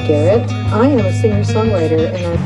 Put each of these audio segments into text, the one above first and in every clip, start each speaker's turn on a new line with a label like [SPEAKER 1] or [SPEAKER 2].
[SPEAKER 1] Garrett. I am a singer-songwriter and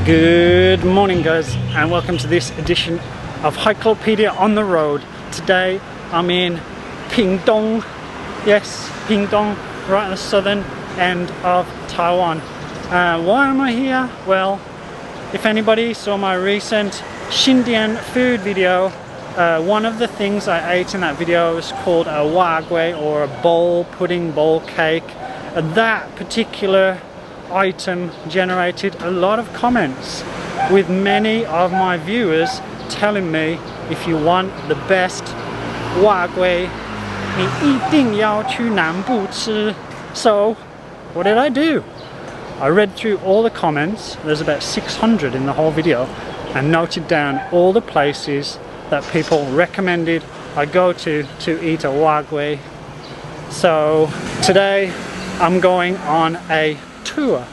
[SPEAKER 2] Good morning guys, and welcome to this edition of Hikelopedia on the road. Today I'm in Pingdong. Yes, Pingdong, right in the southern end of Taiwan. Why am I here? Well, if anybody saw my recent Xindian food video, one of the things I ate in that video was called a Wa-gui, or a pudding bowl cake. That particular item generated a lot of comments, with many of my viewers telling me, if you want the best Wa-gui, 你一定要去南部吃. So what did I do? I read through all the comments, there's about 600 in the whole video, and noted down all the places that people recommended I go to eat a Wa-gui. So today I'm going on a tour,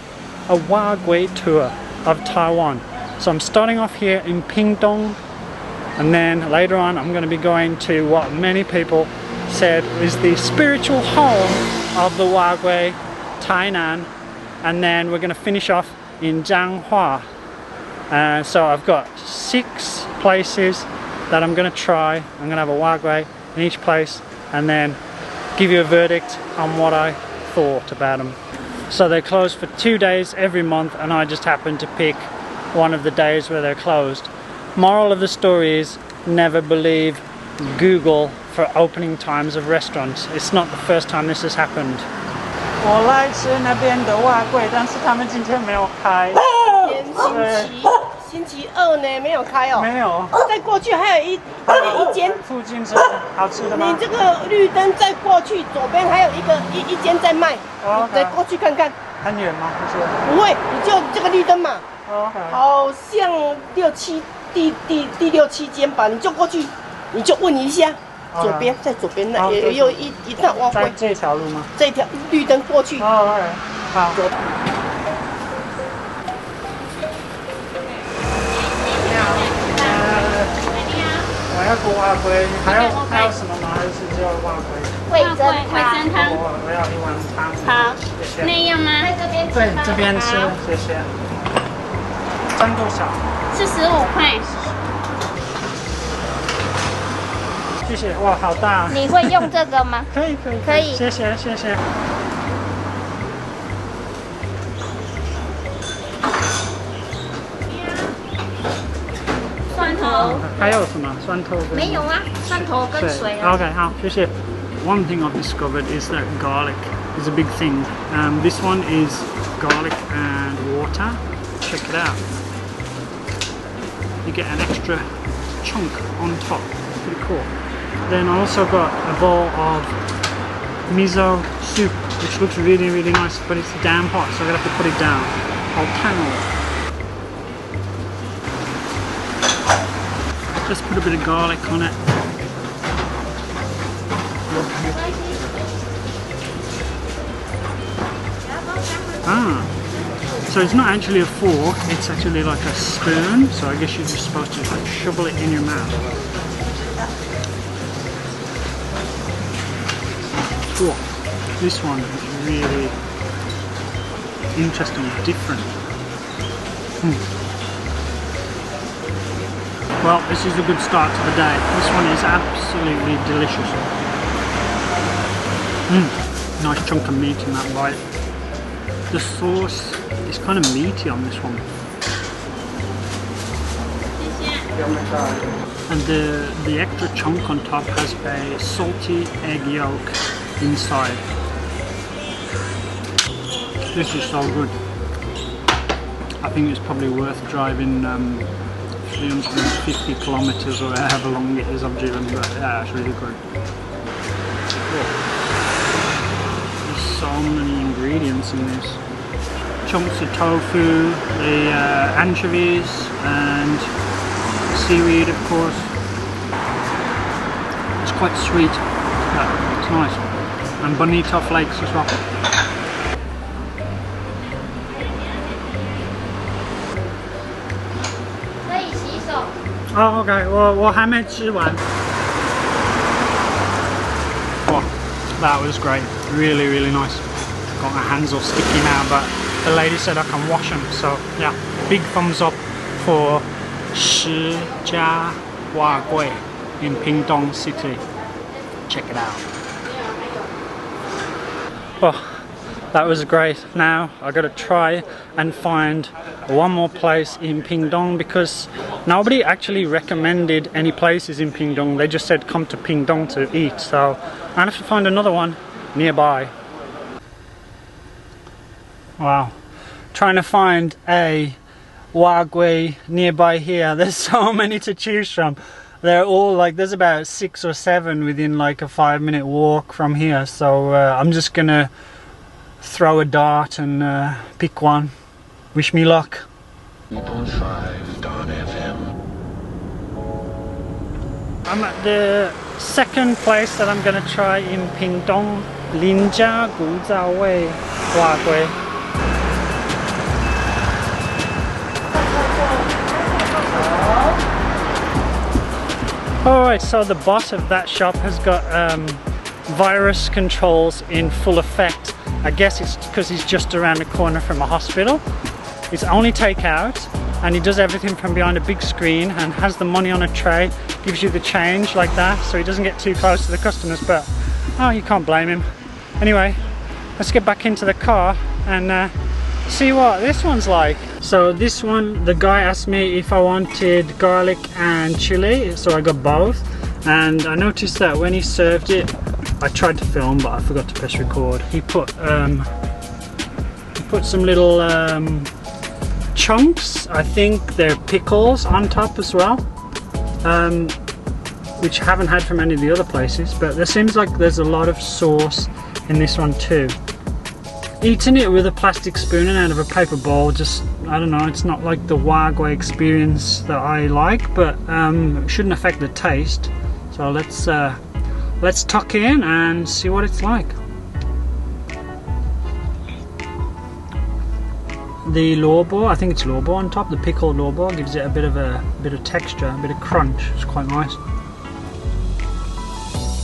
[SPEAKER 2] a Wa-gui tour of Taiwan. So I'm starting off here in Pingdong, and then later on I'm going to be going to what many people said is the spiritual home of the Wa-gui, Tainan, and then we're going to finish off in Jianghua. So I've got 6 places that I'm going to try. I'm going to have a Wa-gui in each place and then give you a verdict on what I thought about them. So they're closed for 2 days every month, and I just happened to pick one of the days where they're closed. Moral of the story is, never believe Google for opening times of restaurants. It's not the first time this has happened. 我来吃那边的瓦粿，但是他们今天没有开。
[SPEAKER 3] 星期二呢没有开哦。
[SPEAKER 2] 没有。
[SPEAKER 3] 再过去还有一间。
[SPEAKER 2] 附近是好吃的吗？
[SPEAKER 3] 你这个绿灯再过去，左边还有一间在卖。你再过去看看。
[SPEAKER 2] 很远吗？不是。
[SPEAKER 3] 不会，你就这个绿灯嘛。好像第六七间吧，你就过去，你就问一下。左边，在左边那也有一道瓦粿。在
[SPEAKER 2] 这条路吗？
[SPEAKER 3] 这条绿灯过去。
[SPEAKER 2] 哦，好。我要个瓦粿，还有什么吗？还是只有瓦粿？
[SPEAKER 4] 味噌汤。
[SPEAKER 2] 我要1碗汤。
[SPEAKER 4] 好，
[SPEAKER 2] 谢谢。
[SPEAKER 4] 那样吗？在这边吃。
[SPEAKER 2] 对，这边吃，谢谢。蒸多少
[SPEAKER 4] ？45块。
[SPEAKER 2] 谢谢，哇，好大！
[SPEAKER 4] 你会用这个吗？可以，
[SPEAKER 2] 谢谢。
[SPEAKER 4] 蒜头。
[SPEAKER 2] 还有什么？蒜头？
[SPEAKER 4] 没有啊，蒜头跟水啊。
[SPEAKER 2] Okay, 好，谢谢。One thing I've discovered is that garlic is a big thing. This one is garlic and water. Check it out. You get an extra chunk on top. Pretty cool. Then I also got a bowl of miso soup, which looks really, really nice, but it's damn hot, so I'm gonna have to put it down. I'll tangle it. Just put a bit of garlic on it. So it's not actually a fork, it's actually like a spoon, so I guess you're just supposed to like shovel it in your mouth. Cool. This one is really interesting, different. Well, this is a good start to the day. This one is absolutely delicious. Nice chunk of meat in that bite. The sauce is kind of meaty on this one. And the extra chunk on top has a salty egg yolk inside. This is so good. I think it's probably worth driving 350 kilometers or however long it is I've driven, but yeah, it's really good. There's so many ingredients in this. Chunks of tofu, the anchovies and seaweed, of course. It's quite sweet, but it's nice. And bonito flakes as well. Oh, okay. 我还没吃完。 Wow, that was great. Really, really nice. got my hands all sticky now, but the lady said I can wash them, so yeah, big thumbs up for施家碗粿in Pingdong City. Check it out. Oh, that was great. Now I gotta try and find one more place in Pingdong, because nobody actually recommended any places in Pingdong. They just said come to Pingdong to eat, so I have to find another one nearby. Wow, trying to find a Wa-gui nearby here. There's so many to choose from. They're all like, there's about 6 or 7 within like a 5-minute walk from here, so I'm just gonna throw a dart and pick one. Wish me luck.
[SPEAKER 5] 3.5.FM.
[SPEAKER 2] I'm at the second place that I'm gonna try in Pingdong, Lin家古早碗粿. Alright, so the boss of that shop has got virus controls in full effect. I guess it's because he's just around the corner from a hospital. It's only takeout, and he does everything from behind a big screen and has the money on a tray, gives you the change like that, so he doesn't get too close to the customers, but oh, you can't blame him. Anyway, let's get back into the car and see what this one's like. So this one, the guy asked me if I wanted garlic and chili, so I got both, and I noticed that when he served it, I tried to film but I forgot to press record. He put some little chunks, I think they're pickles, on top as well, which I haven't had from any of the other places, but there seems like there's a lot of sauce in this one too. Eating it with a plastic spoon and out of a paper bowl, just, I don't know, it's not like the Wa-gui experience that I like, but it shouldn't affect the taste. So let's tuck in and see what it's like. The lobo, I think it's lobo on top, the pickled lobo gives it a bit of texture, a bit of crunch. It's quite nice.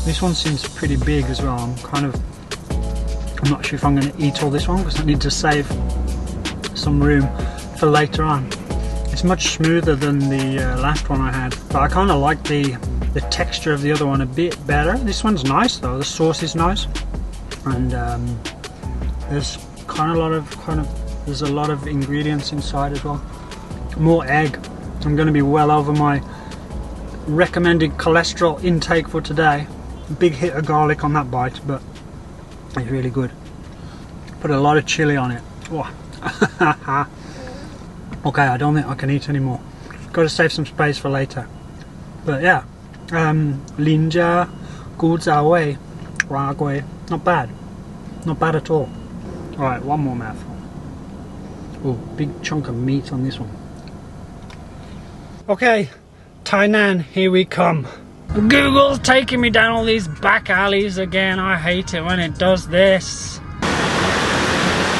[SPEAKER 2] This one seems pretty big as well. I'm not sure if I'm going to eat all this one because I need to save some room for later on. It's much smoother than the last one I had, but I kind of like the texture of the other one a bit better. This one's nice though, the sauce is nice, and there's there's a lot of ingredients inside as well. More egg. I'm going to be well over my recommended cholesterol intake for today. Big hit of garlic on that bite, but it's really good. Put a lot of chili on it. Oh. Okay, I don't think I can eat anymore. Got to save some space for later. But yeah, Lin家古早碗粿, not bad. Not bad at all. Alright, one more mouthful. Oh, big chunk of meat on this one. Okay, Tainan, here we come. Google's taking me down all these back alleys again. I hate it when it does this.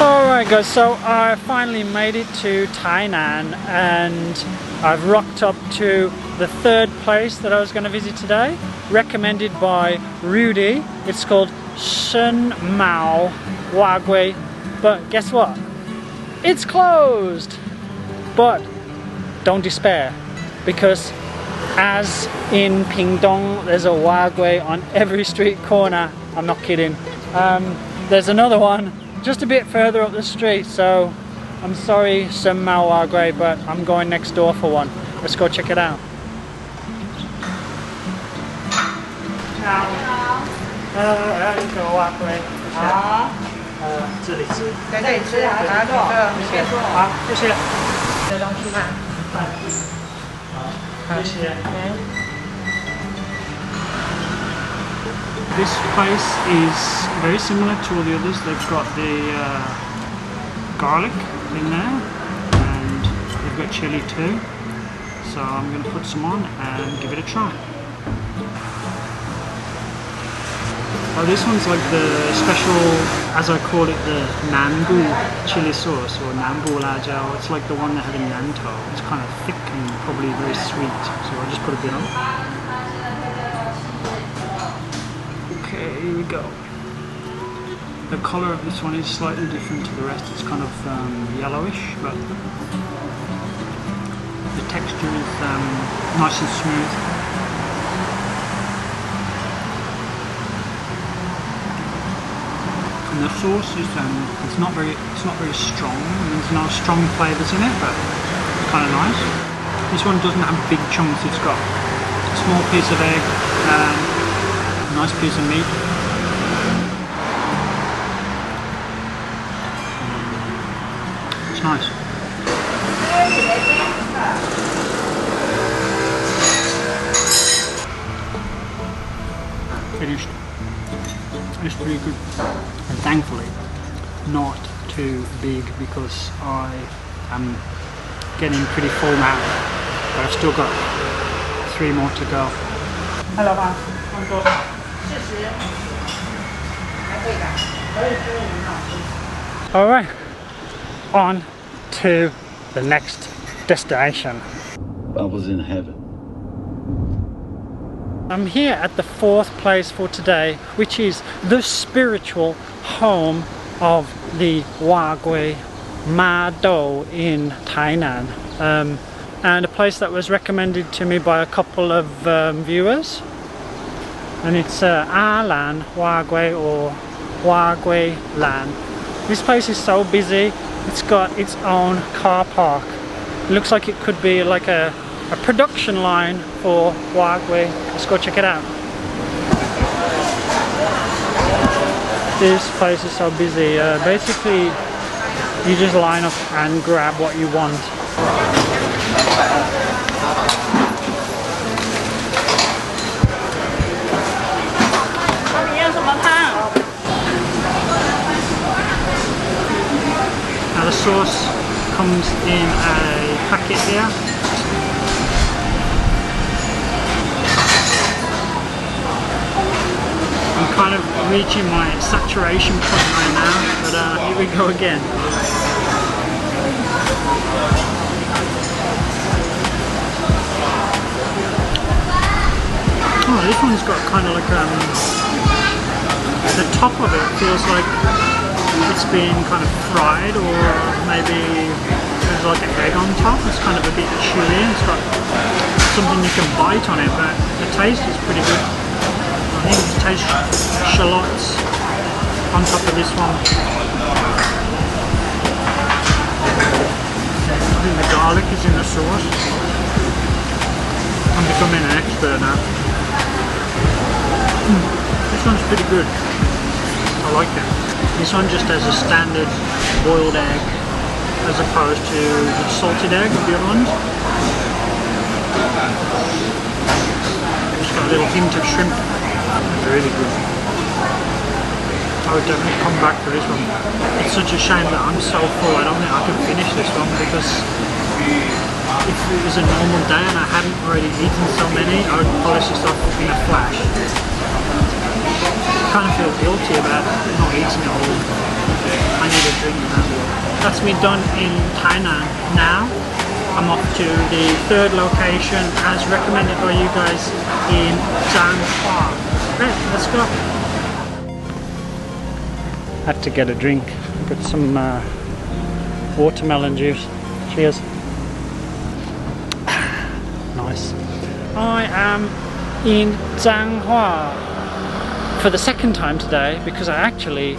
[SPEAKER 2] Alright guys, so I finally made it to Tainan and I've rocked up to the third place that I was going to visit today, recommended by Rudy. It's called Xindian Wa-gui, but guess what? It's closed! But don't despair, because as in Pingdong there's a Wa-gui on every street corner. I'm not kidding. There's another one just a bit further up the street, so I'm sorry Xindian Wa-gui, but I'm going next door for one. Let's go check it out. This place is very similar to all the others. They've got the garlic in there and they've got chili too. So I'm going to put some on and give it a try. Oh, this one's like the special, as I call it, the Nanbu chili sauce, or Nanbu Lajao. It's like the one that had in Nantou. It's kind of thick and probably very sweet, so I'll just put a bit on. Okay, here we go. The colour of this one is slightly different to the rest. It's kind of yellowish, but the texture is nice and smooth. And the sauce is it's not very strong. There's no strong flavours in it, but it's kind of nice. This one doesn't have big chunks. It's got a small piece of egg, a nice piece of meat. It's nice. Finished. It's pretty good. And thankfully not too big because I am getting pretty full now. But I've still got 3 more to go. Hello, ma. Alright, on to the next destination.
[SPEAKER 5] I was in heaven.
[SPEAKER 2] I'm here at the 4th place for today, which is the spiritual home of the Wa-gui麻豆in Tainan, and a place that was recommended to me by a couple of viewers, and it's Lan Wa-gui or Wa-gui Lan. This place is so busy, it's got its own car park. It looks like it could be like a production line for Wa-gui. Let's go check it out. This place is so busy. Basically, you just line up and grab what you want. Now the sauce comes in a packet here. I'm kind of reaching my saturation point right now, but here we go again. Oh, this one's got kind of like the top of it feels like it's been kind of fried, or maybe there's like an egg on top. It's kind of a bit chewy. It's got something you can bite on it, but the taste is pretty good. I think it tastes shallots on top of this one. I think the garlic is in the sauce. I'm becoming an expert now. This one's pretty good. I like it. This one just has a standard boiled egg as opposed to the salted egg of the other ones. It's got a little hint of shrimp. It's really good. I would definitely come back to this one. It's such a shame that I'm so full. I don't think I can finish this one, because if it was a normal day and I hadn't already eaten so many, I would polish this off in a flash. I kind of feel guilty about not eating it all. I need a drink now. That's me done in Tainan. Now I'm off to the 3rd location as recommended by you guys in Zhanghua. Okay, let's go. Had to get a drink. Got some watermelon juice. Cheers. Nice. I am in Zhanghua for the 2nd time today, because I actually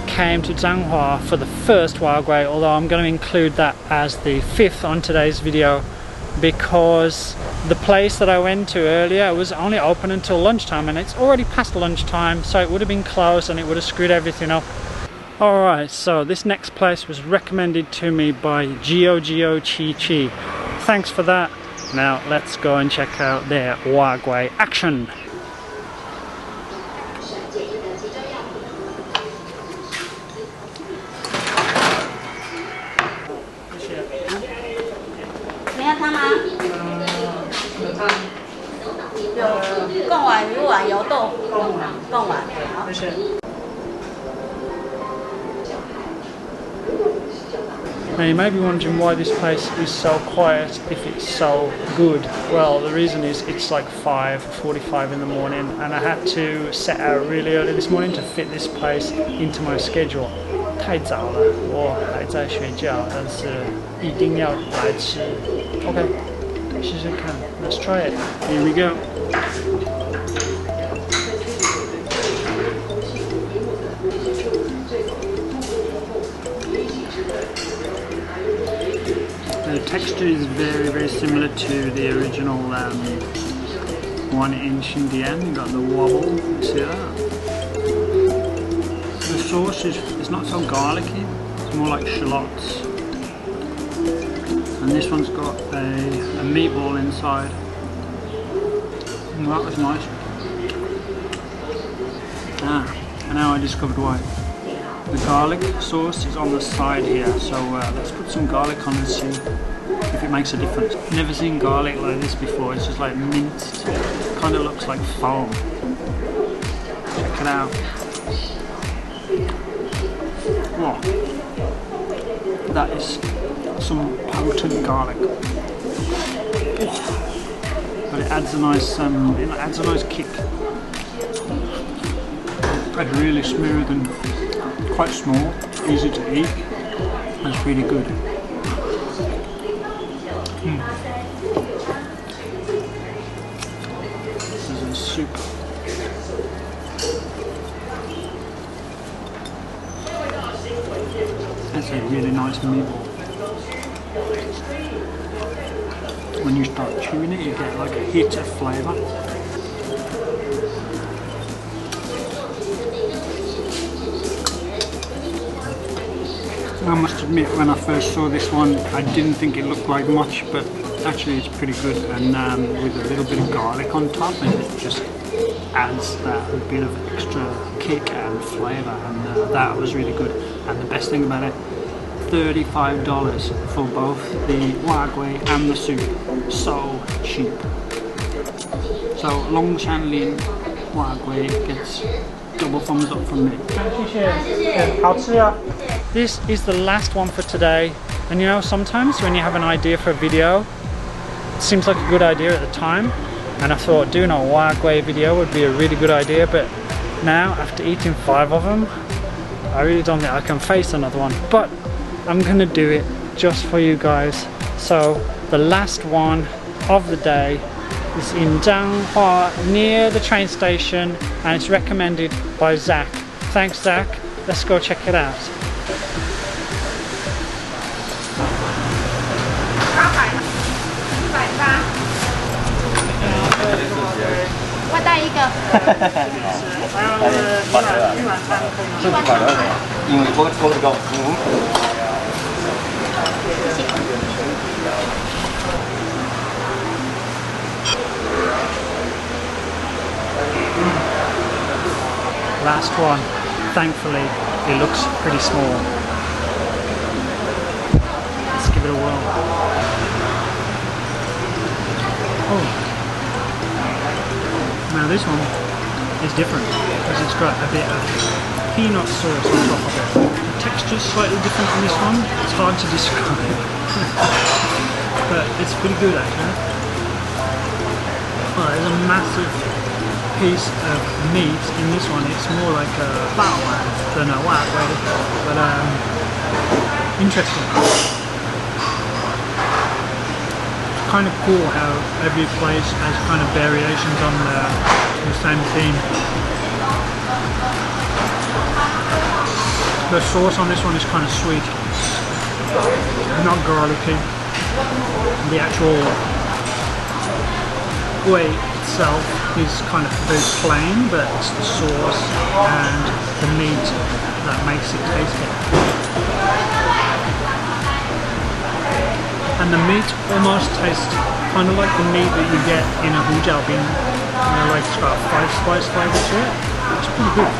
[SPEAKER 2] came to Zhanghua for the first Wa-gui, although I'm going to include that as the 5th on today's video, because the place that I went to earlier was only open until lunchtime, and it's already past lunchtime, so it would have been closed and it would have screwed everything up. Alright, so this next place was recommended to me by Gio Chi Chi. Thanks for that. Now let's go and check out their Wa-gui action. Now you may be wondering why this place is so quiet if it's so good. Well, the reason is it's like 5:45 in the morning and I had to set out really early this morning to fit this place into my schedule. 太早了，我还在睡觉，但是一定要来吃。OK， 试试看。Let's try it. Here we go. The texture is very similar to the original one in Xindian. You got the wobble, you see that? The sauce is not so garlicky, it's more like shallots. And this one's got a meatball inside. And that was nice. And now I discovered why. The garlic sauce is on the side here, so let's put some garlic on and see if it makes a difference. Never seen garlic like this before, it's just like minced. Kind of looks like foam. Check it out. Wow. That is some potent garlic. But it adds a nice kick. It's really smooth and quite small, easy to eat. That's really good. This is a soup. That's a really nice meatball. When you start chewing it, you get like a hit of flavour. I must admit, when I first saw this one, I didn't think it looked like much, but actually it's pretty good, and with a little bit of garlic on top, and it just adds that bit of extra kick and flavour, and that was really good. And the best thing about it, $35 for both the Wa-gui and the soup. So cheap. So龍山林Wa-gui gets double thumbs up from me. This is the last one for today, and you know, sometimes when you have an idea for a video, it seems like a good idea at the time, and I thought doing a Wa-gui video would be a really good idea, but now after eating 5 of them, I really don't think I can face another one, but I'm gonna do it just for you guys. So the last one of the day is in Zhanghua near the train station, and it's recommended by Zach. Thanks Zach, let's go check it out. Last one. Thankfully, it looks pretty small. Let's give it a whirl. Oh. Now this one is different because it's got a bit of peanut sauce on top of it. The texture's slightly different from this one. It's hard to describe. But it's pretty good actually. Oh, there's a massive piece of meat in this one. It's more like a baowan than a wa-gui, but interesting. Kind of cool how every place has kind of variations on the same theme. The sauce on this one is kind of sweet, not garlicky. The actual gui itself is kind of very plain, but it's the sauce and the meat that makes it tasty. And the meat almost tastes kind of like the meat that you get in a hujao bin. You know, like it's got a 5-spice flavour to it. It's pretty good.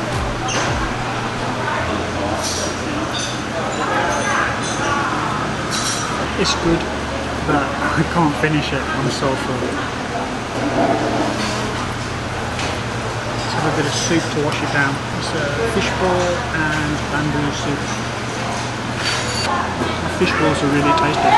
[SPEAKER 2] It's good, but I can't finish it. I'm so full. Let's have a bit of soup to wash it down. It's a fish ball and bamboo soup. Fish balls are really tasty.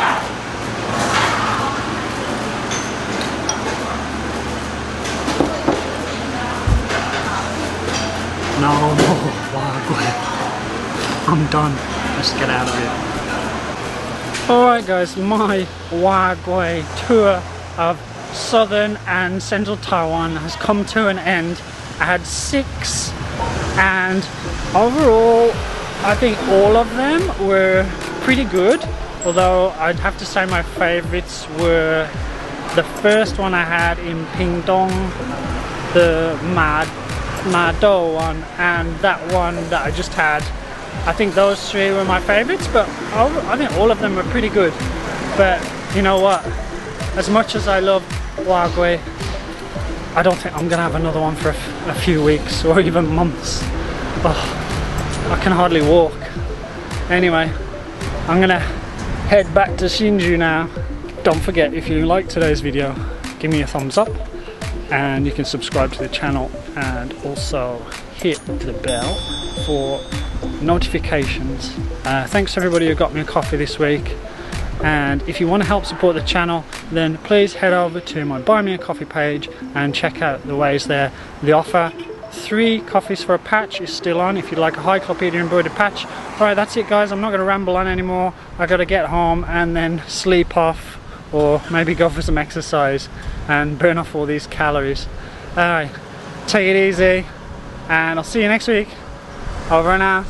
[SPEAKER 2] No more Wa-gui. I'm done. Let's get out of here. Alright guys, my Wa-gui tour of southern and central Taiwan has come to an end. I had 6, and overall I think all of them were pretty good, although I'd have to say my favorites were the first one I had in Pingdong, the麻豆one, and that one that I just had. I think those 3 were my favorites, but I think all of them were pretty good. But you know what, as much as I love Wa-gui, I don't think I'm gonna have another one for a few weeks or even months. Oh, I can hardly walk. Anyway, I'm gonna head back to Xindian now. Don't forget, if you like today's video, give me a thumbs up, and you can subscribe to the channel and also hit the bell for notifications. Thanks to everybody who got me a coffee this week, and if you want to help support the channel, then please head over to my Buy Me a Coffee page and check out the ways there. The offer 3 coffees for a patch is still on if you'd like a Hikelopedia embroidered patch. Alright, that's it guys, I'm not going to ramble on anymore. I got to get home and then sleep off, or maybe go for some exercise and burn off all these calories. Alright, take it easy, and I'll see you next week. Over and out.